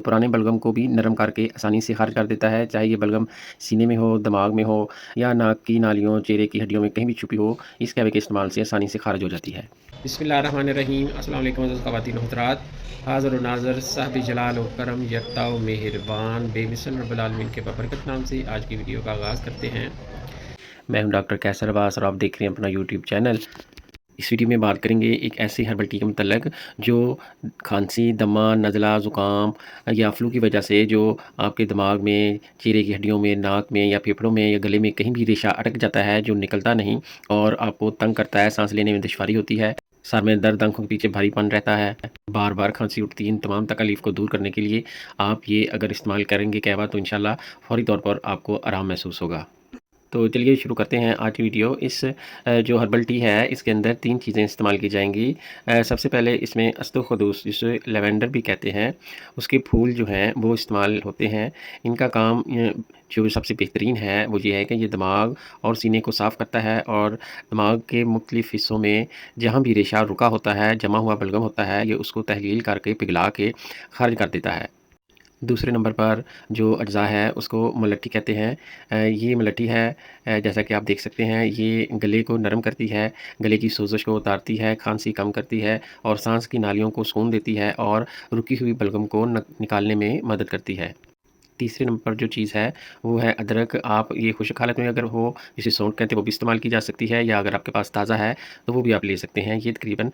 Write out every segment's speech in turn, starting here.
पुराने बलगम को भी नरम करके आसानी से खारिज कर देता है, चाहे ये बलगम सीने में हो, दिमाग में हो या नाक की नालियों, चेहरे की हड्डियों में कहीं भी छुपी हो, इस कैवे के इस्तेमाल से आसानी से खारिज हो जाती है। बिस्मिल्लाहिर्रहमानिर्रहीम। अस्सलाम वालेकुम अज़ीज़ ख़वातीन व हज़रात। हाज़िर व नाज़िर साहिब जलाल व करम यकता व मेहरबान बेमिसल रब्बुल आलमीन के बबरकत नाम से आज की वीडियो का आगाज़ करते हैं। मैं हूं डॉक्टर कैसर अब्बास और आप देख रहे हैं अपना यूट्यूब चैनल। इस वीडियो में बात करेंगे एक ऐसी हर्बल टी के मतलब जो खांसी, दमा, नज़ला, ज़ुकाम या फ्लू की वजह से जो आपके दिमाग में, चेहरे की हड्डियों में, नाक में या फेफड़ों में या गले में कहीं भी रेशा अटक जाता है जो निकलता नहीं और आपको तंग करता है, सांस लेने में दुश्वारी होती है, सर में दर्द, आंखों के पीछे भारीपन रहता है, बार बार खांसी उठती है, इन तमाम तकलीफ़ को दूर करने के लिए आप ये अगर इस्तेमाल करेंगे कहवा तो इंशाल्लाह फ़ौरी तौर पर आपको आराम महसूस होगा। तो चलिए शुरू करते हैं आज की वीडियो। इस जो हर्बल टी है इसके अंदर 3 चीज़ें इस्तेमाल की जाएँगी। सबसे पहले इसमें अस्तोखदूस जिसे लैवेंडर भी कहते हैं, उसके फूल जो हैं वो इस्तेमाल होते हैं। इनका काम जो सबसे बेहतरीन है वो ये है कि ये दिमाग और सीने को साफ़ करता है और दिमाग के मुख्तलिफ़ हिस्सों में जहाँ भी रेशा रुका होता है, जमा हुआ बलगम होता है, ये उसको तहलील करके पिघला के ख़ारिज कर देता है। दूसरे नंबर पर जो अज्ज़ा है उसको मुलट्ठी कहते हैं। ये मुलट्ठी है जैसा कि आप देख सकते हैं ये गले को नरम करती है, गले की सोज़श को उतारती है, खांसी कम करती है और सांस की नालियों को सुकून देती है और रुकी हुई बलगम को निकालने में मदद करती है। तीसरे नंबर पर जो चीज़ है वो है अदरक। आप ये खुश्क हालत में अगर हो, जिसे सौंठ कहते हैं, वो भी इस्तेमाल की जा सकती है या अगर आपके पास ताज़ा है तो वो भी आप ले सकते हैं। ये तकरीबन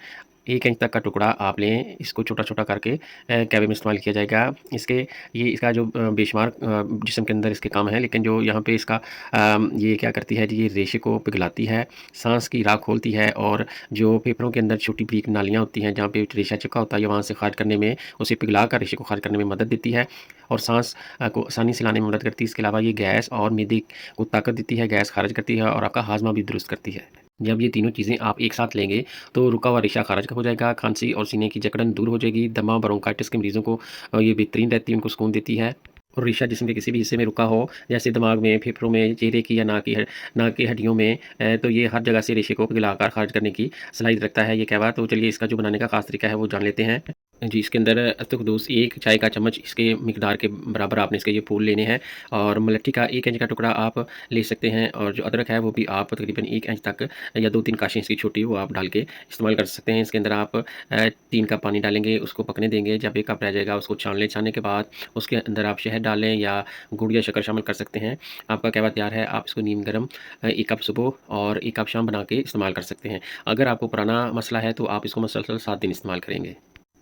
1 इंच तक का टुकड़ा आप लें, इसको छोटा-छोटा करके कैवे में इस्तेमाल किया जाएगा। ये इसका जो बेशुमार जिस्म के अंदर इसके काम है, लेकिन जो यहाँ पे इसका ये क्या करती है जी, ये रेशे को पिघलाती है, सांस की राह खोलती है और जो फेफड़ों के अंदर छोटी बारीक नालियाँ होती हैं जहाँ पे रेशा चिपका होता है, वहाँ से खारिज करने में, उसे पिघला कर रेशे को खारिज करने में मदद देती है और सांस को आसानी से लाने में मदद करती है। इसके अलावा ये गैस और मैदे को ताकत देती है, गैस खारिज करती है और आपका हाजमा भी दुरुस्त करती है। जब ये तीनों चीज़ें आप एक साथ लेंगे तो रुका हुआ रेशा खारिज हो जाएगा, खांसी और सीने की जकड़न दूर हो जाएगी, दमा, ब्रोंकाइटिस के मरीज़ों को ये बेहतरीन रहती है, उनको सुकून देती है। और रेशा जिस्म के किसी भी हिस्से में रुका हो, जैसे दिमाग में, फेफड़ों में, चेहरे की या नाक की हड्डियों में, तो ये हर जगह से रेशे को पिघलाकर खारिज करने की सलाहियत रखता है ये कहवा। तो चलिए इसका जो बनाने का ख़ास तरीका है वो जान लेते हैं। जी, इसके अंदर अस्तुखदूस 1 चाय का चम्मच इसके मिकदार के बराबर आपने इसके ये फूल लेने हैं और मुलट्ठी का 1 इंच का टुकड़ा आप ले सकते हैं और जो अदरक है वो भी आप तकरीबन 1 इंच तक या 2-3 काशें इसकी छोटी वो आप डाल के इस्तेमाल कर सकते हैं। इसके अंदर आप 3 कप पानी डालेंगे, उसको पकने देंगे। जब 1 कप रह जाएगा उसको छान लें, छानने के बाद उसके अंदर आप शहद डाल लें या गुड़ या शक्कर शामिल कर सकते हैं। आपका कहवा तैयार है। आप इसको नीम गर्म 1 कप सुबह और 1 कप शाम बना के इस्तेमाल कर सकते हैं। अगर आपको पुराना मसला है तो आप इसको मुसलसल 7 दिन इस्तेमाल करेंगे।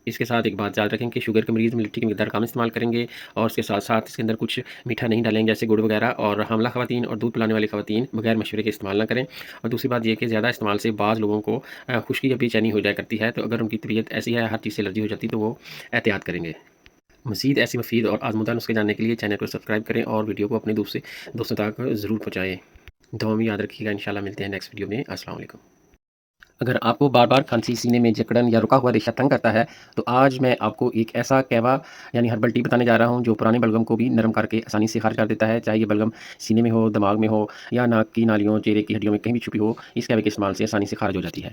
इसके साथ एक बात याद रखें कि शुगर के मरीज़ मिल्टी की मिकदार कम इस्तेमाल करेंगे और उसके साथ-साथ इसके अंदर कुछ मीठा नहीं डालेंगे जैसे गुड़ वगैरह, और हामला ख़वातीन और दूध पिलाने वाली ख़वातीन बगैर मशवरे के इस्तेमाल ना करें। और दूसरी बात ये है कि ज़्यादा इस्तेमाल से बाज़ लोगों को खुश्की या बेचैनी हो जाया करती है, तो अगर उनकी तबीयत ऐसी है, हर चीज़ से एलर्जी हो जाती है, तो वो एहतियात करेंगे। मज़ीद ऐसी मुफ़ीद और आज़मुदा नुस्खे जानने के लिए चैनल को सब्सक्राइब करें और वीडियो को अपने दोस्तों तक ज़रूर पहुँचाएँ। दुआ में याद रखिएगा। इंशाल्लाह मिलते हैं नेक्स्ट वीडियो में। अस्सलाम वालेकुम। अगर आपको बार-बार खांसी, सीने में जकड़न या रुका हुआ रेशा तंग करता है, तो आज मैं आपको एक ऐसा कहवा यानी हर्बल टी बताने जा रहा हूँ, जो पुराने बलगम को भी नरम करके आसानी से खारिज कर देता है, चाहे ये बलगम सीने में हो, दिमाग में हो या नाक की नालियों, चेहरे की हड्डियों में कहीं भी छुपी हो, इस कहवे के इस्तेमाल से आसानी से खारिज हो जाती है।